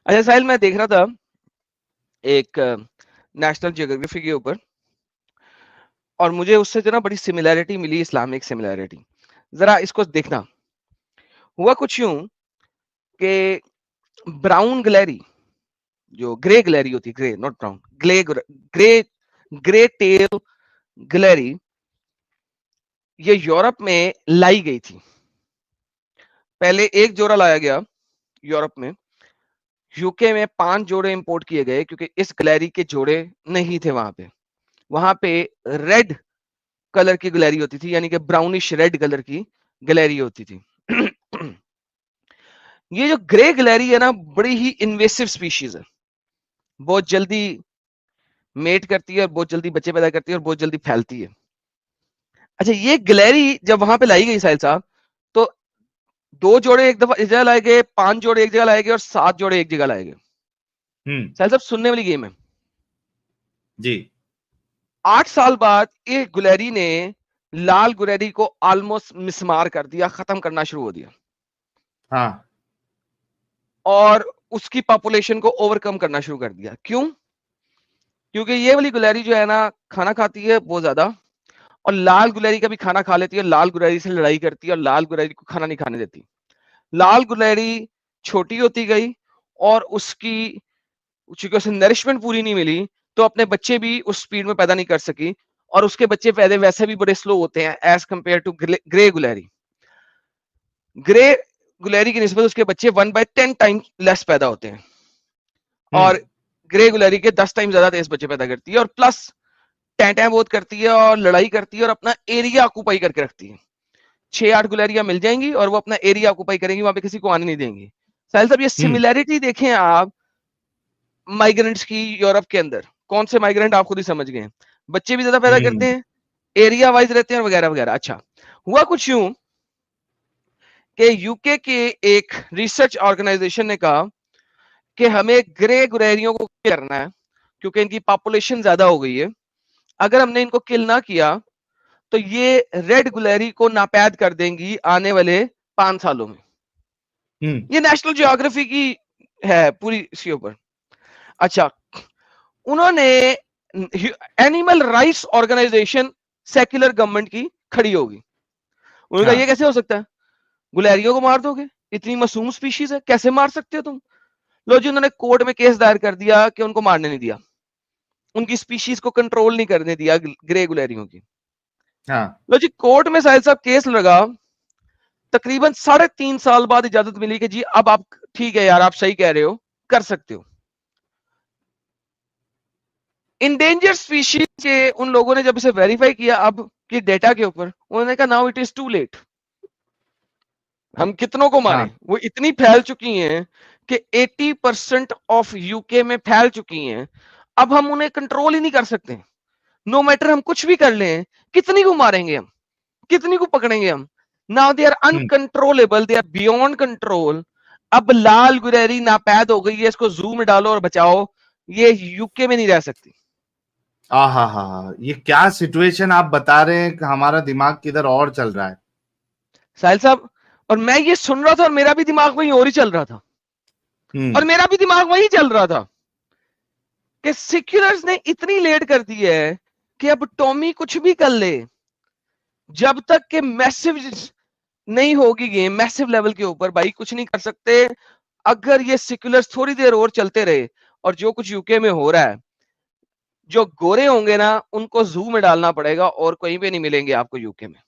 अच्छा साहिल, मैं देख रहा था एक नेशनल जियोग्राफी के ऊपर, और मुझे उससे जो ना बड़ी सिमिलैरिटी मिली, इस्लामिक सिमिलैरिटी। जरा इसको देखना। हुआ कुछ यूं कि ब्राउन ग्लेरी, जो ग्रे ग्लेरी होती है, grey not brown, grey grey tail ग्लेरी, ये यूरोप में लाई गई थी। पहले एक जोड़ा लाया गया यूरोप में, यूके में 5 जोड़े इंपोर्ट किए गए क्योंकि इस ग्लेरी के जोड़े नहीं थे वहां पे रेड कलर की गैलरी होती थी, यानी कि ब्राउनिश रेड कलर की गैलरी होती थी। ये जो ग्रे गैलरी है ना, बड़ी ही इन्वेसिव स्पीशीज है। बहुत जल्दी मेट करती है और बहुत जल्दी बच्चे पैदा करती है और बहुत जल्दी फैलती है। अच्छा, ये गैलरी जब वहां पे लाई गई साहिल साहब, तो 2 जोड़े एक दफा इस जगह लाए गए, 5 जोड़े एक जगह लाए गए और 7 जोड़े एक जगह लाए गए। साहिल साहब, सुनने वाली गेम है। जी। 8 साल बाद ये गुलेरी ने लाल गुलेरी को ऑलमोस्ट मिसमार कर दिया, खत्म करना शुरू हो दिया, हाँ। और उसकी पॉपुलेशन को ओवरकम करना शुरू कर दिया। क्यों? क्योंकि ये वाली गुलेरी जो है ना, खाना खाती है बहुत ज्यादा, और लाल गुलेरी का भी खाना खा लेती है, लाल गुलेरी से लड़ाई करती है और लाल गुलेरी को खाना नहीं खाने देती। लाल गुलेरी छोटी होती गई, और उसकी चूंकि उसे नरिशमेंट पूरी नहीं मिली, तो अपने बच्चे भी उस स्पीड में पैदा नहीं कर सकी, और उसके बच्चे पैदा वैसे भी बड़े स्लो होते हैं एज कंपेयर टू ग्रे गुलेरी। ग्रे गुलेरी की निस्बत उसके बच्चे 1/10 टाइम लेस पैदा होते हैं, हम्म। और ग्रे गुलेरी के 10 टाइम ज्यादा तेज बच्चे पैदा करती है, और प्लस टैं बहुत करती है और लड़ाई करती है और अपना एरिया ऑक्यूपाई करके रखती है। 6-8 गुलेरिया मिल जाएंगी और वो अपना एरिया ऑक्यूपाई करेंगी, वहां पे किसी को आने नहीं देंगी। साहिल साहब, ये हम्म। सिमिलैरिटी देखें आप माइग्रेंट्स की यूरोप के अंदर। कौन से माइग्रेंट आप खुद ही समझ गए हैं। बच्चे भी ज्यादा पैदा करते हम्म। हैं, एरिया वाइज रहते हैं, वगैरह वगैरह। अच्छा, हुआ कुछ यूं कि यूके के एक रिसर्च ऑर्गेनाइजेशन ने कहा कि हमें ग्रे गुलेरियों को किल करना है, क्योंकि इनकी पॉपुलेशन ज्यादा हो गई है। अगर हमने इनको किल ना किया, तो ये रेड गुलेरी को नापैद कर देंगी आने वाले 5 सालों में। हम्म। ये नेशनल जियोग्राफी की है पूरी इसके ऊपर। अच्छा, उन्होंने animal rights organisation secular government की खड़ी होगी। उन्होंने कहा, ये हाँ। कैसे हो सकता है? गुलेरियों को मार दोगे? इतनी मासूम स्पीशीज है, कैसे मार सकते हो तुम? लो जी, उन्होंने कोर्ट में केस दायर कर दिया कि उनको मारने नहीं दिया, उनकी स्पीशीज को कंट्रोल नहीं करने दिया ग्रे गुलेरियों की। हाँ। लो जी, कोर्ट में साहिल साहब केस लगा। तकरीबन 3.5 साल बाद इजाजत मिली कि जी अब आप, ठीक है यार, आप सही कह रहे हो, कर सकते हो। इंडेंजर स्पीशीज के उन लोगों ने जब इसे वेरीफाई किया अब के डेटा के ऊपर, उन्होंने कहा now it is too late. हम कितनों को मारें? हाँ। वो इतनी फैल चुकी हैं कि 80% ऑफ यूके में फैल चुकी हैं। अब हम उन्हें कंट्रोल ही नहीं कर सकते। नो मैटर हम कुछ भी कर लें, कितनी को मारेंगे हम, कितनी को पकड़ेंगे हम? Now they are hmm. Uncontrollable, they are beyond control. अब लाल गुरेरी नापैद हो गई है, इसको जू में डालो और बचाओ, ये यूके में नहीं रह सकती। हा, ये क्या सिचुएशन आप बता रहे हैं कि हमारा दिमाग किधर और चल रहा है। साहिल साहब, और मैं ये सुन रहा था और मेरा भी दिमाग वहीं और ही चल रहा था, और हम्म। मेरा भी दिमाग वहीं चल रहा था कि सिक्युलर्स ने इतनी लेट कर दी है कि अब टॉमी कुछ भी कर ले, जब तक के मैसिव नहीं होगी गेम मैसिव लेवल के ऊपर, भाई कुछ नहीं कर सकते। अगर ये सिक्युलर्स थोड़ी देर और चलते रहे, और जो कुछ यूके में हो रहा है, जो गोरे होंगे ना, उनको जू में डालना पड़ेगा और कहीं पे नहीं मिलेंगे आपको यूके में।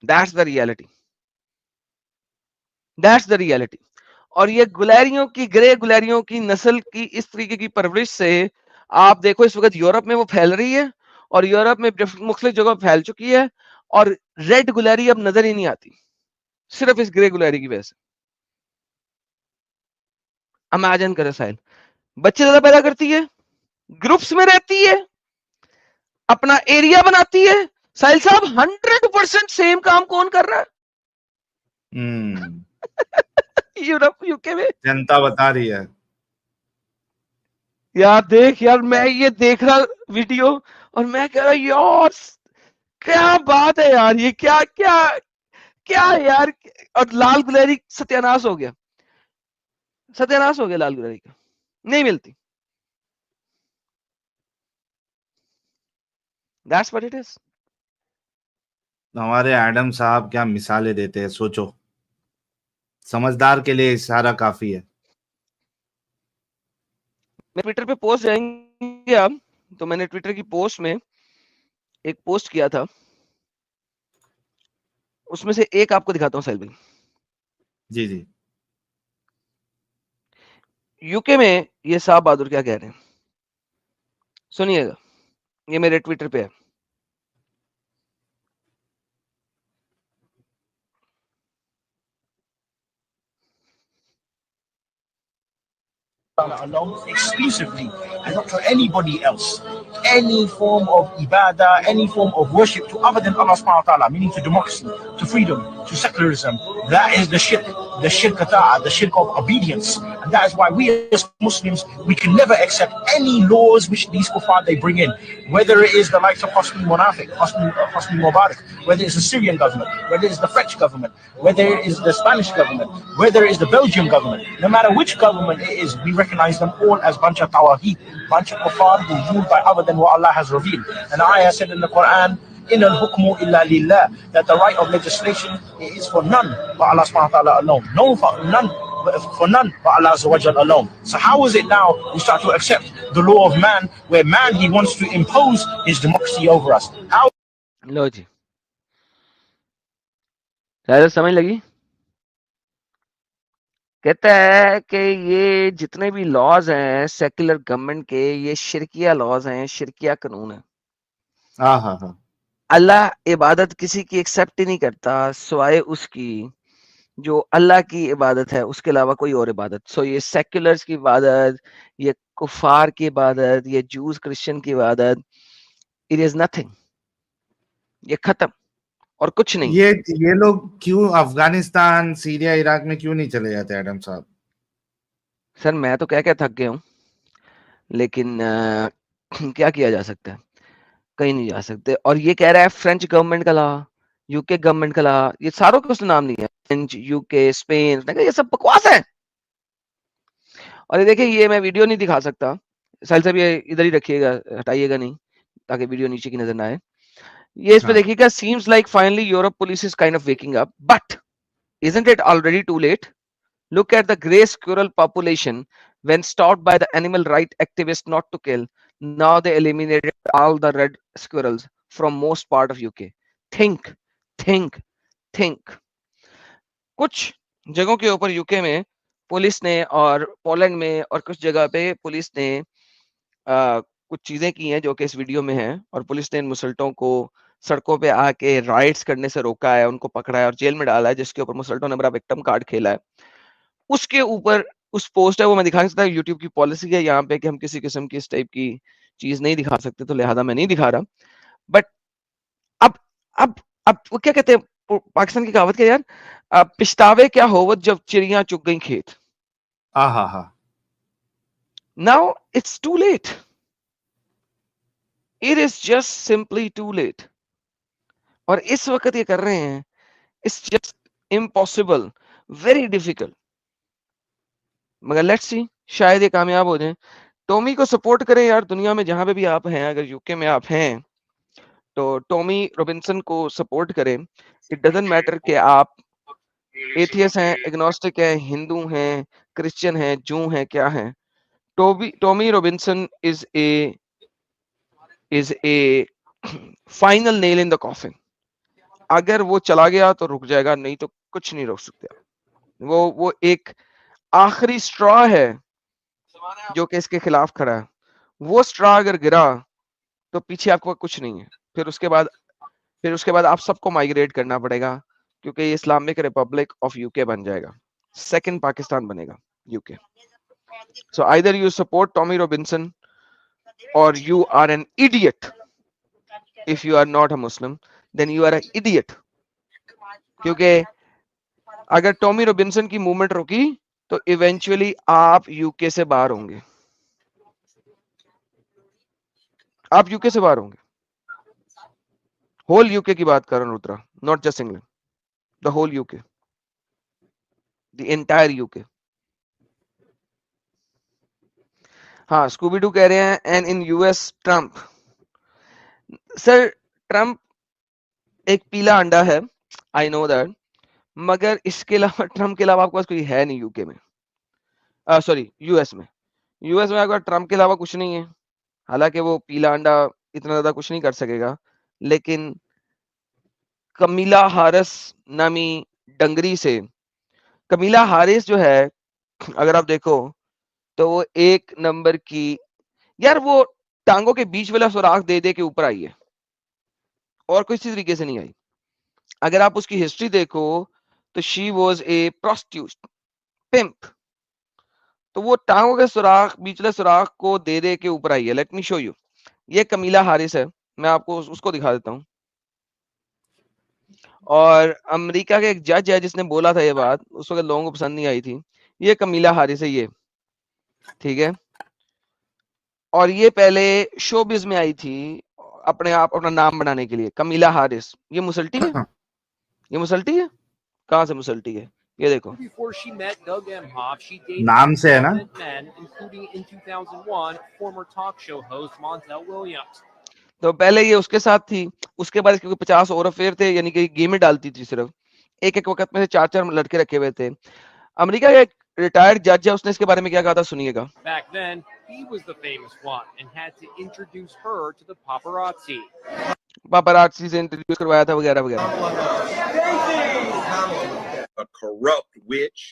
That's the reality, that's the reality. और ये गुलेरियों की, ग्रे गुलेरियों की नस्ल की इस तरीके की परवरिश से, आप देखो इस वक्त यूरोप में वो फैल रही है, और यूरोप में मुख्तलिफ जगह फैल चुकी है, और रेड गुलेरी अब नजर ही नहीं आती, सिर्फ इस ग्रे गुलेरी की वजह से। इमेजिन करें साहिल, बच्चे ज्यादा पैदा करती है, ग्रुप्स में रहती है, अपना एरिया बनाती है। साहिल साहब, 100% सेम काम कौन कर रहा हम्म। है यूरोप यूके में? जनता बता रही है। यार देख यार, मैं ये देख रहा वीडियो, और मैं कह रहा यार, क्या बात है यार, ये क्या क्या क्या है यार। और लाल गुलेरी सत्यानाश हो गया। सत्यानाश हो गया लाल गुलारी का, नहीं मिलती। That's what it is. हमारे एडम साहब क्या मिसालें देते हैं, सोचो। समझदार के लिए इशारा काफी है। मैं ट्विटर पे पोस्ट जाएंगे आप, तो मैंने ट्विटर की पोस्ट में एक पोस्ट किया था, उसमें से एक आपको दिखाता हूँ साहिल भाई। जी जी। यूके में ये साहब बहादुर क्या कह रहे हैं, सुनिएगा, ये मेरे ट्विटर पे है। alone exclusively and not for anybody else. Any form of ibadah, any form of worship to other than Allah subhanahu wa ta'ala, meaning to democracy, to freedom, to secularism, that is the shirk the shirk of obedience. And that is why we as Muslims, we can never accept any laws which these kuffar they bring in, whether it is the likes of Hosni Mubarak, whether it's the Syrian government, whether it's the French government, whether it is the Spanish government, whether it's the Belgian government, no matter which government it is, we recognize them all as bunch of tawahid, bunch of kuffar who rule by other than what Allah has revealed. And the ayah said in the Quran, in al-hukmu illa lillah, that the right of legislation is for none but Allah subhanahu wa ta'ala alone. No, for none but Allah Azza wa Jal alone. So how is it now we start to accept the law of man, where man, he wants to impose his democracy over us? How? लो जी, शायद समझ लगी। कहता है कि ये जितने भी laws हैं सेक्युलर गवर्नमेंट के, ये शिरकिया लॉज हैं, शिरकिया कानून है। हाँ हाँ हाँ। अल्लाह इबादत किसी की एक्सेप्ट ही नहीं करता सिवाय उसकी जो अल्लाह की इबादत है, उसके अलावा कोई और इबादत। सो ये सेक्युलर्स की इबादत, ये कुफार की इबादत, ये जूस क्रिश्चियन की इबादत, इट इज नथिंग, ये खत्म और कुछ नहीं। ये लोग क्यों अफगानिस्तान, सीरिया, इराक में क्यों नहीं चले जाते एडम साहब? सर मैं तो कह थक गया हूँ, लेकिन क्या किया जा सकता है, कहीं नहीं जा सकते। और ये कह रहा है फ्रेंच गवर्नमेंट का ला, यूके गवर्नमेंट का ला, ये सारों के उसने नाम लिया, फ्रेंच, यूके, स्पेन, ये सब बकवास है। और ये देखिए, ये मैं वीडियो नहीं दिखा सकता, साहिल साहब ये इधर ही रखिएगा, हटाइएगा नहीं ताकि वीडियो नीचे की नजर ना आए। ये इस पे हाँ। देखिएगा, seems like finally Europe police is kind of waking up, but isn't it already too late? Look at the grey squirrel population when stopped by the animal right activists not to kill. Now they eliminated all the red squirrels from most part of UK. Think, think, think. कुछ जगहों के ऊपर UK में police ने, और Poland में और कुछ जगह पे पुलिस ने कुछ चीजें की हैं जो कि इस वीडियो में हैं, और पुलिस ने इन मुसल्टों को सड़कों पे आके राइट्स करने से रोका है, उनको पकड़ा है और जेल में डाला है, जिसके ऊपर मुसल्टों ने बड़ा विक्टिम कार्ड खेला है। उसके ऊपर उस पोस्ट है, वो मैं दिखा नहीं सकता, यूट्यूब की पॉलिसी है यहाँ पे कि हम किसी किस्म की इस टाइप की चीज नहीं दिखा सकते, तो लिहाजा मैं नहीं दिखा रहा। बट अब अब अब वो क्या कहते हैं पाकिस्तान की कहावत, क्या यार, पिछतावे क्या होवत जब चिड़ियां चुग गई खेत। हाँ हाँ हाँ। Now it's too late, it is just simply too late. और इस वक्त ये कर रहे हैं, it's just impossible, very difficult, मगर लेट्स सी, शायद ये कामयाब हो जाए। टॉमी को सपोर्ट करें यार, दुनिया में जहां पे भी आप हैं, अगर यूके में आप हैं तो टॉमी रॉबिन्सन को सपोर्ट करें। इट डजंट मैटर कि आप एथियस हैं, एग्नोस्टिक हैं, हिंदू हैं, क्रिश्चियन हैं, जू हैं, क्या हैं। Tommy Robinson is A final nail in the coffin. अगर वो चला गया तो रुक जाएगा, नहीं तो कुछ नहीं रोक सकता। वो एक आखिरी स्ट्रॉ है जो कि इसके खिलाफ खड़ा है। वो स्ट्रॉ अगर गिरा तो पीछे आपको कुछ नहीं है। फिर उसके बाद आप सबको माइग्रेट करना पड़ेगा, क्योंकि ये इस्लामिक रिपब्लिक ऑफ यूके बन जाएगा, सेकंड पाकिस्तान बनेगा UK. So either you support Tommy Robinson और you are an idiot. If you are not a Muslim then you are a idiot, क्योंकि अगर टॉमी रॉबिन्सन की मूवमेंट रुकी तो इवेंचुअली आप यूके से बाहर होंगे, आप यूके से बाहर होंगे। होल यूके की बात कर रहा हूं Rudra, not just England, the whole UK, the entire UK. हाँ, स्कूबी डू कह रहे हैं and in US Trump. Sir Trump एक पीला अंडा है, आई नो दैट, मगर इसके अलावा ट्रम्प के अलावा आपके पास कोई है नहीं यूके में, सॉरी यूएस में। यूएस में आपके पास ट्रम्प के अलावा कुछ नहीं है। हालांकि वो पीला अंडा इतना ज्यादा कुछ नहीं कर सकेगा, लेकिन कमीला हारिस नामी डंगरी से, कमीला हारिस जो है अगर आप देखो तो वो एक नंबर की, यार वो टांगों के बीच वाला सुराख दे दे के ऊपर आई है और किसी तरीके से नहीं आई। अगर आप उसकी हिस्ट्री देखो तो she was a prostitute pimp, तो वो टांगों के सुराख बीचले सुराख को दे दे के ऊपर आई है। लेट मी शो यू, ये कमीला हारिस है, मैं आपको उसको दिखा देता हूँ। और अमेरिका के एक जज है जिसने बोला था ये बात, उस वक्त लोगों को पसंद नहीं आई थी। ये कमीला हारिस है ये, ठीक है। और ये पहले शोबिज में आई थी अपने आप अपना नाम बनाने के लिए, कमीला हारिस। ये मुसल्टी है, ये मुसल्टी है, कहाँ से मुसल्टी है, ये देखो। Before she met Doug Emhoff, she dated नाम से है ना? prominent men, including in 2001 former talk show host Montel Williams. तो पहले ये उसके साथ थी, उसके बाद इसके 50 और अफेयर थे, यानी कि गेम में डालती थी सिर्फ, एक एक वक्त में से 4-4 लड़के रखे हुए थे। अमेरिका का एक रिटायर्ड जज है, उसने इसके बारे में क्या कहा था सुनिएगा। Back then, he was the famous one and had to introduce her to the paparazzi. पापरात्सी से इंटरव्यू करवाया था वगैरह वगैरह। A corrupt witch.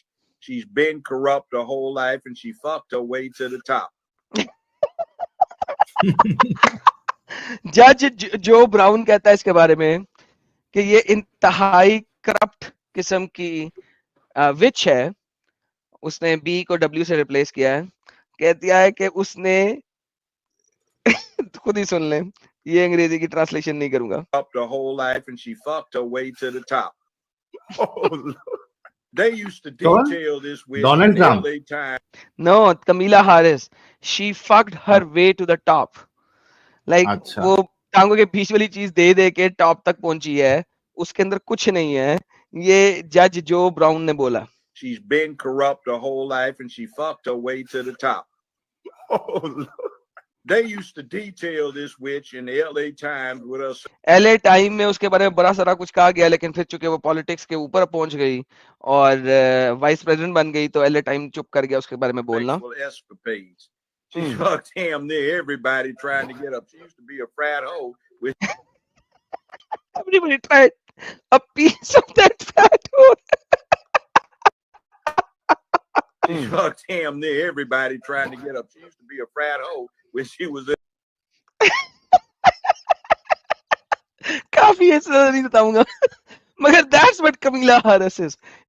She's been corrupt her whole life and she fucked her way to the top. जज जो brown कहता है इसके बारे में कि ये इंतहाई करप्ट किस्म की विच है। उसने बी को डब्ल्यू से रिप्लेस किया है। कहती है कि उसने खुद ही सुन ले, ये अंग्रेजी की ट्रांसलेशन नहीं करूंगा। Up her whole life and she fucked her way to the top. Oh, Lord. They used to detail this with Donald Trump. LA Times. No, Kamala Harris, she fucked her way to the top. Like अच्छा। वो टांगों के बीच वाली चीज दे दे के top तक पहुंची है, उसके अंदर कुछ नहीं है। ये जज जो ब्राउन ने बोला। She's been corrupt her whole life and she fucked her way to the top. Oh, Lord. They used to detail this witch in the LA Times with us. LA time में उसके बारे में बड़ा सारा कुछ कहा गया, लेकिन फिर चूंकि वो पॉलिटिक्स के ऊपर पहुंच गई और वाइस प्रेसिडेंट बन गई, तो एलए टाइम चुप कर गया उसके बारे में बोलना। Sexual escapades. She fucked damn near everybody trying to get up. She used to be a frat hoe with Everybody tried a piece of that fat hole. she fucked damn near everybody trying to get up. She used to be a frat hoe when she was काफी ऐसा नहीं बताऊंगा, मगर that's what कमीला Haris is.